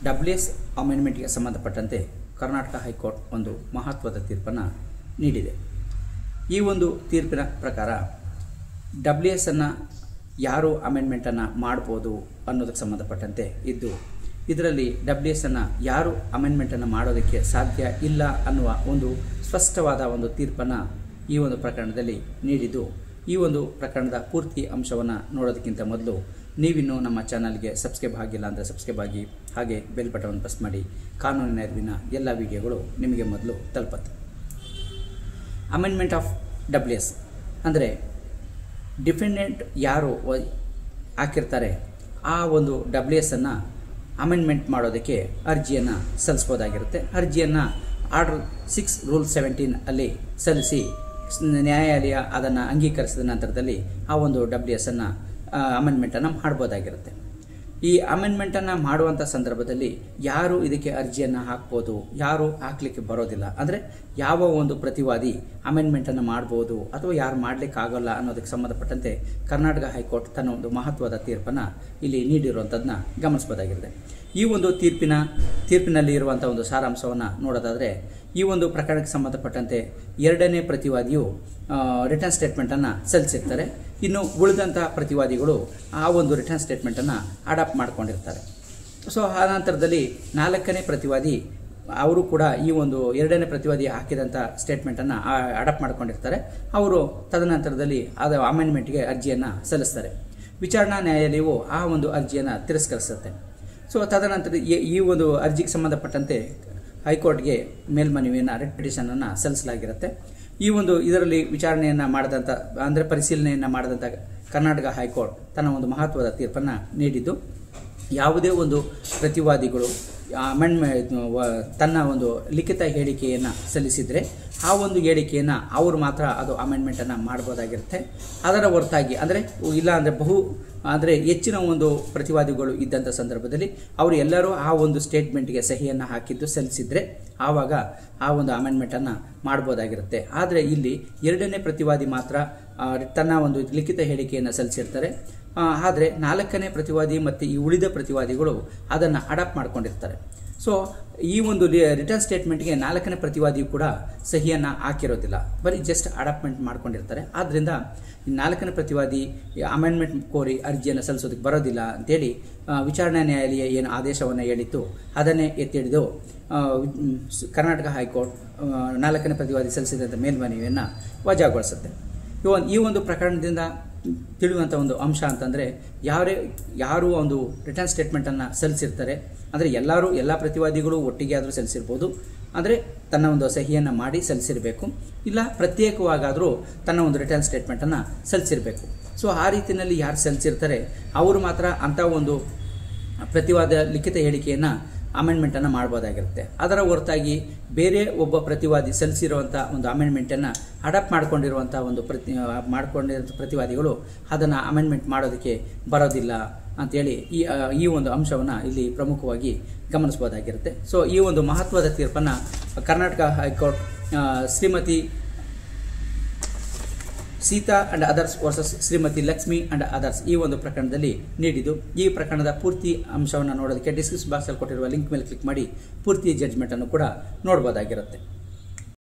WS ಅಮೆಂಡ್ಮೆಂಟ್ಗೆ ಸಂಬಂಧಪಟ್ಟಂತೆ Karnataka high court ಒಂದು ಮಹತ್ವದ ತೀರ್ಪನ್ನು ನೀಡಿದೆ. ಈ ಒಂದು ತೀರ್ಪಿನ ಪ್ರಕಾರ WS ಅನ್ನು ಯಾರು ಅಮೆಂಡ್ಮೆಂಟನ್ನು ಮಾಡ್ಬೋದು ಅನ್ನೋದಕ್ಕೆ ಸಂಬಂಧಪಟ್ಟಂತೆ ಇದ್ದು, ಇದರಲ್ಲಿ WS ಅನ್ನು ಯಾರು ಅಮೆಂಡ್ಮೆಂಟನ್ನು ಮಾಡೋದಕ್ಕೆ ಸಾಧ್ಯ ಇಲ್ಲ ಅನ್ನುವ ಒಂದು ಸ್ಪಷ್ಟವಾದ ಒಂದು ತೀರ್ಪನ್ನು ಈ ಒಂದು ಪ್ರಕರಣದಲ್ಲಿ ನೀಡಿದ್ದು, ಈ ಒಂದು ಪ್ರಕರಣದ ಪೂರ್ತಿ ಅಂಶವನ್ನು ನೋಡೋದಕ್ಕಿಂತ ಮೊದಲು ನೀವಿನ್ನೂ ನಮ್ಮ ಚಾನಲ್ಗೆ ಸಬ್ಸ್ಕ್ರೈಬ್ ಆಗಿಲ್ಲ ಅಂದರೆ ಸಬ್ಸ್ಕ್ರೈಬ್ ಆಗಿ, ಹಾಗೆ ಬೆಲ್ ಬಟನ್ ಪ್ರೆಸ್ ಮಾಡಿ. ಕಾನೂನಿನ ಅರಿವಿನ ಎಲ್ಲ ವಿಡಿಯೋಗಳು ನಿಮಗೆ ಮೊದಲು ತಲುಪುತ್ತೆ. ಅಮೆಂಡ್ಮೆಂಟ್ ಆಫ್ WS ಅಂದರೆ ಡಿಫೆಂಡೆಂಟ್ ಯಾರು ಹಾಕಿರ್ತಾರೆ ಆ ಒಂದು WS ಅನ್ನು ಅಮೆಂಡ್ಮೆಂಟ್ ಮಾಡೋದಕ್ಕೆ ಅರ್ಜಿಯನ್ನು ಸಲ್ಲಿಸ್ಬೋದಾಗಿರುತ್ತೆ. ಅರ್ಜಿಯನ್ನು ಆರ್ಡರ್ 6 ರೂಲ್ 17 ಅಲ್ಲಿ ಸಲ್ಲಿಸಿ ನ್ಯಾಯಾಲಯ ಅದನ್ನು ಅಂಗೀಕರಿಸಿದ ನಂತರದಲ್ಲಿ ಆ ಒಂದು WS ಅನ್ನು ಅಮೆಂಡ್ಮೆಂಟನ್ನು ಮಾಡ್ಬೋದಾಗಿರುತ್ತೆ. ಈ ಅಮೆಂಡ್ಮೆಂಟನ್ನು ಮಾಡುವಂಥ ಸಂದರ್ಭದಲ್ಲಿ ಯಾರು ಇದಕ್ಕೆ ಅರ್ಜಿಯನ್ನು ಹಾಕ್ಬೋದು, ಯಾರು ಹಾಕ್ಲಿಕ್ಕೆ ಬರೋದಿಲ್ಲ, ಅಂದರೆ ಯಾವ ಒಂದು ಪ್ರತಿವಾದಿ ಅಮೆಂಡ್ಮೆಂಟನ್ನು ಮಾಡ್ಬೋದು ಅಥವಾ ಯಾರು ಮಾಡಲಿಕ್ಕಾಗಲ್ಲ ಅನ್ನೋದಕ್ಕೆ ಸಂಬಂಧಪಟ್ಟಂತೆ ಕರ್ನಾಟಕ ಹೈಕೋರ್ಟ್ ತನ್ನ ಒಂದು ಮಹತ್ವದ ತೀರ್ಪನ್ನು ಇಲ್ಲಿ ನೀಡಿರುವಂಥದ್ದನ್ನ ಗಮನಿಸಬಹುದಾಗಿದೆ. ಈ ಒಂದು ತೀರ್ಪಿನಲ್ಲಿ ಇರುವಂಥ ಒಂದು ಸಾರಾಂಶವನ್ನು ನೋಡೋದಾದರೆ, ಈ ಒಂದು ಪ್ರಕರಣಕ್ಕೆ ಸಂಬಂಧಪಟ್ಟಂತೆ ಎರಡನೇ ಪ್ರತಿವಾದಿಯು ರಿಟರ್ನ್ ಸ್ಟೇಟ್ಮೆಂಟನ್ನು ಸಲ್ಲಿಸಿರ್ತಾರೆ. ಇನ್ನು ಉಳಿದಂಥ ಪ್ರತಿವಾದಿಗಳು ಆ ಒಂದು ರಿಟರ್ನ್ ಸ್ಟೇಟ್ಮೆಂಟನ್ನು ಅಡಾಪ್ಟ್ ಮಾಡ್ಕೊಂಡಿರ್ತಾರೆ. ಸೊ ಆ ನಂತರದಲ್ಲಿ ನಾಲ್ಕನೇ ಪ್ರತಿವಾದಿ ಅವರು ಕೂಡ ಈ ಒಂದು ಎರಡನೇ ಪ್ರತಿವಾದಿ ಹಾಕಿದಂಥ ಸ್ಟೇಟ್ಮೆಂಟನ್ನು ಅಡಾಪ್ಟ್ ಮಾಡ್ಕೊಂಡಿರ್ತಾರೆ. ಅವರು ತದನಂತರದಲ್ಲಿ ಅದು ಅಮೆಂಡ್ಮೆಂಟ್ಗೆ ಅರ್ಜಿಯನ್ನು ಸಲ್ಲಿಸ್ತಾರೆ. ವಿಚಾರಣಾ ನ್ಯಾಯಾಲಯವು ಆ ಒಂದು ಅರ್ಜಿಯನ್ನು ತಿರಸ್ಕರಿಸುತ್ತೆ. ಸೊ ತದನಂತರ ಈ ಒಂದು ಅರ್ಜಿಗೆ ಸಂಬಂಧಪಟ್ಟಂತೆ ಹೈಕೋರ್ಟ್ಗೆ ಮೇಲ್ಮನವಿಯನ್ನು ರಿಟ್ ಪಿಟಿಷನನ್ನು ಸಲ್ಲಿಸಲಾಗಿರುತ್ತೆ. ಈ ಒಂದು ಇದರಲ್ಲಿ ವಿಚಾರಣೆಯನ್ನು ಮಾಡಿದಂಥ ಅಂದರೆ ಪರಿಶೀಲನೆಯನ್ನು ಮಾಡಿದಂಥ ಕರ್ನಾಟಕ ಹೈಕೋರ್ಟ್ ತನ್ನ ಒಂದು ಮಹತ್ವದ ತೀರ್ಪನ್ನು ನೀಡಿದ್ದು, ಯಾವುದೇ ಒಂದು ಪ್ರತಿವಾದಿಗಳು ತನ್ನ ಒಂದು ಲಿಖಿತ ಹೇಳಿಕೆಯನ್ನು ಸಲ್ಲಿಸಿದರೆ ಆ ಒಂದು ಹೇಳಿಕೆಯನ್ನು ಅವರು ಮಾತ್ರ ಅದು ಅಮೆಂಡ್ಮೆಂಟನ್ನು ಮಾಡ್ಬೋದಾಗಿರುತ್ತೆ. ಅದರ ಹೊರತಾಗಿ ಅಂದರೆ ಹೆಚ್ಚಿನ ಒಂದು ಪ್ರತಿವಾದಿಗಳು ಇದ್ದಂಥ ಸಂದರ್ಭದಲ್ಲಿ ಅವರು ಎಲ್ಲರೂ ಆ ಒಂದು ಸ್ಟೇಟ್ಮೆಂಟ್ಗೆ ಸಹಿಯನ್ನು ಹಾಕಿದ್ದು ಸಲ್ಲಿಸಿದರೆ ಆವಾಗ ಆ ಒಂದು ಅಮೆಂಡ್ಮೆಂಟನ್ನು ಮಾಡ್ಬೋದಾಗಿರುತ್ತೆ. ಆದರೆ ಇಲ್ಲಿ ಎರಡನೇ ಪ್ರತಿವಾದಿ ಮಾತ್ರ ತನ್ನ ಒಂದು ಲಿಖಿತ ಹೇಳಿಕೆಯನ್ನು ಸಲ್ಲಿಸಿರ್ತಾರೆ. ಆದರೆ ನಾಲ್ಕನೇ ಪ್ರತಿವಾದಿ ಮತ್ತು ಈ ಉಳಿದ ಪ್ರತಿವಾದಿಗಳು ಅದನ್ನು ಅಡಾಪ್ಟ್ ಮಾಡ್ಕೊಂಡಿರ್ತಾರೆ. ಸೊ ಈ ಒಂದು ರಿಟರ್ನ್ ಸ್ಟೇಟ್ಮೆಂಟ್ಗೆ ನಾಲ್ಕನೇ ಪ್ರತಿವಾದಿಯು ಕೂಡ ಸಹಿಯನ್ನು ಹಾಕಿರೋದಿಲ್ಲ, ಬರೀ ಜಸ್ಟ್ ಅಡಾಪ್ಟ್ಮೆಂಟ್ ಮಾಡ್ಕೊಂಡಿರ್ತಾರೆ. ಆದ್ದರಿಂದ ನಾಲ್ಕನೇ ಪ್ರತಿವಾದಿ ಅಮೆಂಡ್ಮೆಂಟ್ ಕೋರಿ ಅರ್ಜಿಯನ್ನು ಸಲ್ಲಿಸೋದಕ್ಕೆ ಬರೋದಿಲ್ಲ ಅಂತೇಳಿ ವಿಚಾರಣಾ ನ್ಯಾಯಾಲಯ ಏನು ಆದೇಶವನ್ನು ಹೇಳಿತ್ತು ಅದನ್ನೇ ಎತ್ತಿಡಿದು ಕರ್ನಾಟಕ ಹೈಕೋರ್ಟ್ ನಾಲ್ಕನೇ ಪ್ರತಿವಾದಿ ಸಲ್ಲಿಸಿದಂಥ ಮೇಲ್ಮನವಿಯನ್ನು ವಜಾಗೊಳಿಸುತ್ತೆ. ಈ ಒಂದು ಪ್ರಕರಣದಿಂದ ತಿಳಿಯುವಂಥ ಒಂದು ಅಂಶ ಅಂತಂದರೆ, ಯಾರು ಒಂದು ರಿಟರ್ನ್ ಸ್ಟೇಟ್ಮೆಂಟನ್ನು ಸಲ್ಲಿಸಿರ್ತಾರೆ, ಅಂದರೆ ಎಲ್ಲ ಪ್ರತಿವಾದಿಗಳು ಒಟ್ಟಿಗೆ ಆದರೂ ಸಲ್ಲಿಸಿರ್ಬೋದು, ಅಂದರೆ ತನ್ನ ಒಂದು ಸಹಿಯನ್ನು ಮಾಡಿ ಸಲ್ಲಿಸಿರಬೇಕು, ಇಲ್ಲ ಪ್ರತ್ಯೇಕವಾಗಾದರೂ ತನ್ನ ಒಂದು ರಿಟರ್ನ್ ಸ್ಟೇಟ್ಮೆಂಟನ್ನು ಸಲ್ಲಿಸಿರಬೇಕು. ಸೊ ಆ ರೀತಿಯಲ್ಲಿ ಯಾರು ಸಲ್ಲಿಸಿರ್ತಾರೆ ಅವರು ಮಾತ್ರ ಅಂಥ ಒಂದು ಪ್ರತಿವಾದ ಲಿಖಿತ ಹೇಳಿಕೆಯನ್ನು ಅಮೆಂಡ್ಮೆಂಟನ್ನು ಮಾಡ್ಬೋದಾಗಿರುತ್ತೆ. ಅದರ ಹೊರತಾಗಿ ಬೇರೆ ಒಬ್ಬ ಪ್ರತಿವಾದಿ ಸಲ್ಲಿಸಿರುವಂಥ ಒಂದು ಅಮೆಂಡ್ಮೆಂಟನ್ನು ಅಡಾಪ್ಟ್ ಮಾಡ್ಕೊಂಡಿರುವಂಥ ಒಂದು ಪ್ರತಿವಾದಿಗಳು ಅದನ್ನು ಅಮೆಂಡ್ಮೆಂಟ್ ಮಾಡೋದಕ್ಕೆ ಬರೋದಿಲ್ಲ ಅಂತೇಳಿ ಈ ಒಂದು ಅಂಶವನ್ನು ಇಲ್ಲಿ ಪ್ರಮುಖವಾಗಿ ಗಮನಿಸಬಹುದಾಗಿರುತ್ತೆ. ಸೊ ಈ ಒಂದು ಮಹತ್ವದ ತೀರ್ಪನ್ನು Karnataka high court Shrimati Sita and others versus Shrimati Lakshmi and others ಈ ಒಂದು ಪ್ರಕರಣದಲ್ಲಿ ನೀಡಿದ್ದು, ಈ ಪ್ರಕರಣದ ಪೂರ್ತಿ ಅಂಶವನ್ನು ನೋಡೋದಕ್ಕೆ ಡಿಸ್ಕ್ರಿಪ್ಷನ್ ಬಾಕ್ಸಲ್ಲಿ ಕೊಟ್ಟಿರುವ ಲಿಂಕ್ ಮೇಲೆ ಕ್ಲಿಕ್ ಮಾಡಿ ಪೂರ್ತಿ ಜಡ್ಜ್ಮೆಂಟನ್ನು ಕೂಡ ನೋಡ್ಬೋದಾಗಿರುತ್ತೆ.